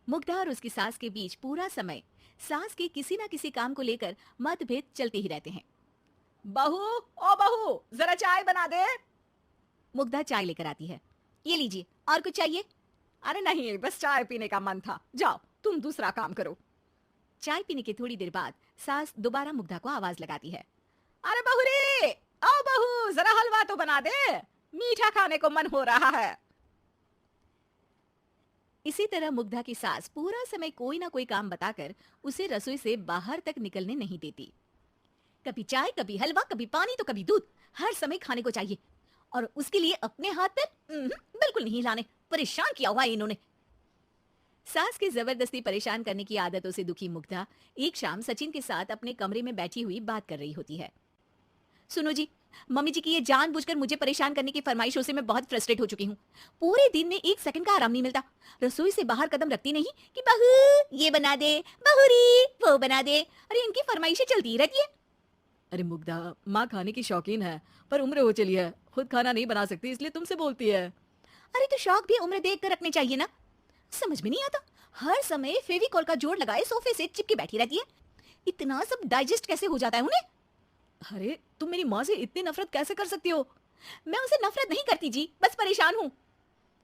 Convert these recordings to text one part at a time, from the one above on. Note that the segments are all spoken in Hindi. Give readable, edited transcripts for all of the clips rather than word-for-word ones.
मुग्धा और उसकी सास के बीच पूरा समय सास के किसी ना किसी काम को लेकर मतभेद चलते ही रहते हैं। बहू, ओ बहू, जरा चाय बना दे। मुग्धा चाय लेकर आती है। ये लीजिए, और कुछ चाहिए? अरे नहीं, बस चाय पीने का मन था। जाओ, तुम दूसरा काम करो। चाय पीने के थोड़ी देर बाद सास दोबारा मुग्धा को आवाज लगाती है। अरे बहू रे, ओ बहू, जरा हलवा तो बना दे, मीठा खाने को मन हो रहा है। इसी तरह मुग्धा की सास पूरा समय कोई ना कोई काम बताकर उसे रसोई से बाहर तक निकलने नहीं देती। कभी चाय, कभी हलवा, कभी पानी तो कभी दूध, हर समय खाने को चाहिए। और उसके लिए अपने हाथ पर बिल्कुल नहीं हिलाने। परेशान किया हुआ है इन्होंने। सास की जबरदस्ती परेशान करने की आदतों से दुखी मुग्धा एक शाम सचिन के साथ अपने कमरे में बैठी हुई बात कर रही होती है। सुनो जी, मम्मी जी की ये जानबूझकर मुझे परेशान करने की फरमाइशों से मैं बहुत फ्रस्ट्रेट हो चुकी हूँ। पूरे दिन में एक सेकंड का आराम नहीं मिलता। रसोई से बाहर कदम रखती नहीं कि बहू ये बना दे, बहूरी वो बना दे। अरे इनकी फरमाइशें चलती ही रहती है। अरे मुग्धा, माँ खाने की शौकीन है, पर उम्र हो चली है, खुद खाना नहीं बना सकती, इसलिए तुमसे बोलती है। अरे तो शौक भी उम्र देख कर रखने चाहिए ना। समझ में नहीं आता, हर समय फेविकॉल का जोड़ लगाए सोफे से चिपकी बैठी रहती है। इतना सब डाइजेस्ट कैसे हो जाता है उन्हें? अरे तुम मेरी माँ से इतनी नफरत कैसे कर सकती हो? मैं उनसे नफरत नहीं करती जी, बस परेशान हूँ।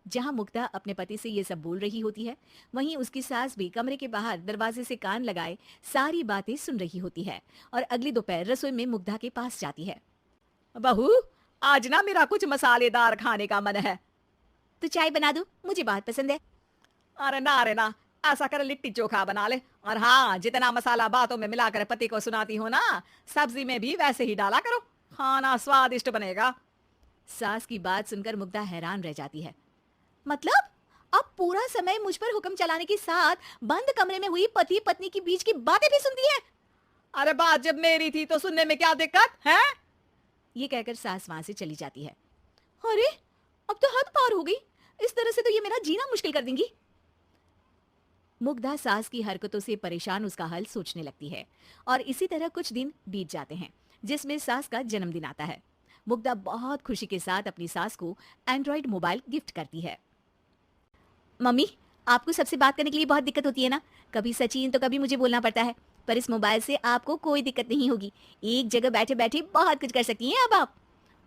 जहां मुग्धा अपने पति से ये सब बोल रही होती है, वहीं उसकी सास भी कमरे के बाहर दरवाजे से कान लगाए सारी बातें सुन रही होती है और अगली दोपहर रसोई में मुग्धा के पास जाती है। बहू, आज ना मेरा कुछ मसालेदार खाने का मन है। तो चाय बना दो, मुझे बहुत पसंद है। अरे ना, ऐसा कर लिट्टी चोखा बना ले। और हाँ, जितना मसाला बातों में मिलाकर पति को सुनाती हो ना, सब्जी में भी वैसे ही डाला करो, खाना स्वादिष्ट बनेगा। सास की बात सुनकर मुग्धा हैरान रह जाती है। मतलब अब पूरा समय मुझ पर हुक्म चलाने के साथ बंद कमरे में हुई पति पत्नी की बीच की बातें भी सुनती है। अरे बात जब मेरी थी तो सुनने में क्या दिक्कत है? ये कहकर सास वहां से चली जाती है। अरे अब तो हद पार हो गई, इस तरह से तो ये मेरा जीना मुश्किल कर देंगी। मुग्धा सास की हरकतों से परेशान उसका हल सोचने लगती है और इसी तरह कुछ दिन बीत जाते हैं, जिसमें सास का जन्मदिन आता है। मुग्धा बहुत खुशी के साथ अपनी सास को एंड्रॉइड मोबाइल गिफ्ट करती है। मम्मी, आपको सबसे बात करने के लिए बहुत दिक्कत होती है ना, कभी सचिन तो कभी मुझे बोलना पड़ता है, पर इस मोबाइल से आपको कोई दिक्कत नहीं होगी। एक जगह बैठे बैठे बहुत कुछ कर सकती हैं अब आप।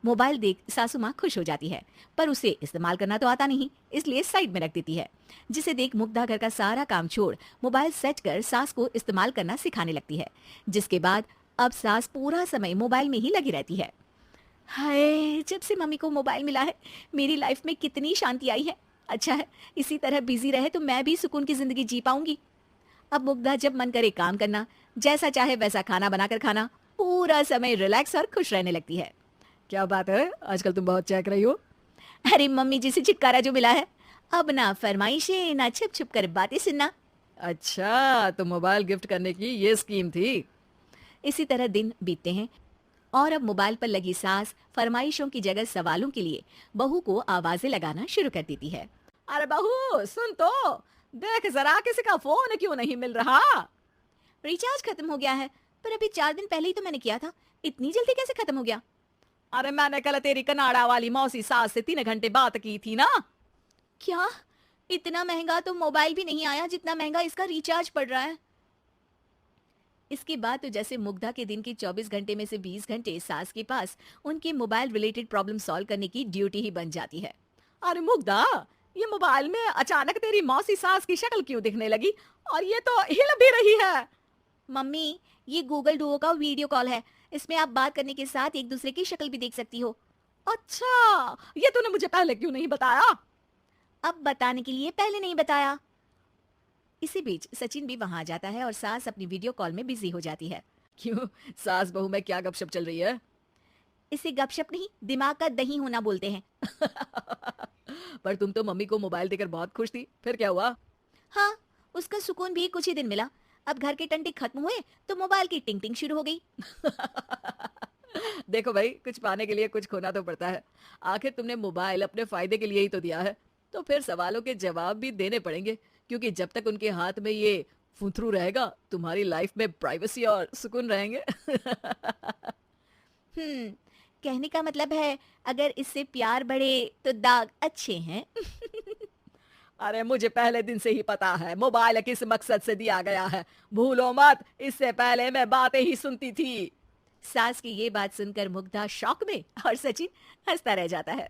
मोबाइल देख सासू माँ खुश हो जाती है, पर उसे इस्तेमाल करना तो आता नहीं, इसलिए साइड में रख देती है। जिसे देख मुग्धा घर का सारा काम छोड़ मोबाइल सेट कर सास को इस्तेमाल करना सिखाने लगती है, जिसके बाद अब सास पूरा समय मोबाइल में ही लगी रहती है। हाय, जब से मम्मी को मोबाइल मिला है मेरी लाइफ में कितनी शांति आई है। अच्छा है, इसी तरह बिजी रहे तो मैं भी सुकून की जिंदगी जी पाऊंगी। अब मुग्धा जब मन करे काम करना, जैसा चाहे वैसा खाना बनाकर खाना, पूरा समय रिलैक्स और खुश रहने लगती है। क्या बात है, आजकल तुम बहुत चहक रही हो। अरे मम्मी जी से छुटकारा जो मिला है, अब ना फरमाइशें ना छुप छुप कर बातें सुनना। अच्छा, तो मोबाइल गिफ्ट करने की ये स्कीम थी। इसी तरह दिन बीतते हैं और अब मोबाइल पर लगी सास फरमाइशों की जगह सवालों के लिए बहू को आवाजें लगाना शुरू कर देती है। अरे बहू सुन तो, देख जरा किसी का फोन क्यों नहीं मिल रहा? रिचार्ज खत्म हो गया है, पर अभी 4 दिन पहले ही तो मैंने किया था, इतनी जल्दी कैसे खत्म हो गया? अरे मैंने कल तेरी कनाडा वाली मौसी सास से 3 घंटे बात की थी ना। क्या? इतना महंगा तो मोबाइल भी नहीं आया जितना महंगा इसका रिचार्ज पड़ रहा है। इसके बाद तो जैसे मुग्धा के दिन के 24 घंटे में से 20 घंटे सास के पास उनके मोबाइल रिलेटेड प्रॉब्लम सॉल्व करने की ड्यूटी ही बन जाती है। अरे मुग्धा, ये मोबाइल में अचानक तेरी मौसी सास की शक्ल क्यों दिखने लगी? और ये तो हिल भी रही है। मम्मी, ये गूगल डुओ का वीडियो कॉल है, इसमें आप बात करने के साथ एक दूसरे की शक्ल भी देख सकती हो। अच्छा, ये तूने मुझे पहले क्यों नहीं बताया? अब बताने के लिए पहले नहीं बताया। इसी बीच सचिन भी वहां आ जाता है और सास अपनी वीडियो कॉल में बिजी हो जाती है। क्यों, सास बहू में क्या गपशप चल रही है? इसे गपशप नहीं, दिमाग का दही होना बोलते हैं। पर तुम तो मम्मी को मोबाइल देकर बहुत खुश थी, फिर क्या हुआ? हाँ, उसका सुकून भी कुछ ही दिन मिला। अब घर के टंटे खत्म हुए तो मोबाइल की टिंग टिंग शुरू हो गई। देखो भाई, कुछ पाने के लिए कुछ खोना तो पड़ता है। आखिर तुमने मोबाइल अपने फायदे के लिए ही तो दिया है, तो फिर सवालों के जवाब भी देने पड़ेंगे, क्योंकि जब तक उनके हाथ में ये फुथरू रहेगा, तुम्हारी लाइफ में प्राइवेसी और सुकून रहेंगे। हम्म, कहने का मतलब है अगर इससे प्यार बढ़े तो दाग अच्छे हैं। अरे मुझे पहले दिन से ही पता है मोबाइल किस मकसद से दिया गया है, भूलो मत, इससे पहले मैं बातें ही सुनती थी। सास की ये बात सुनकर मुग्धा शॉक में और सचिन हंसता रह जाता है।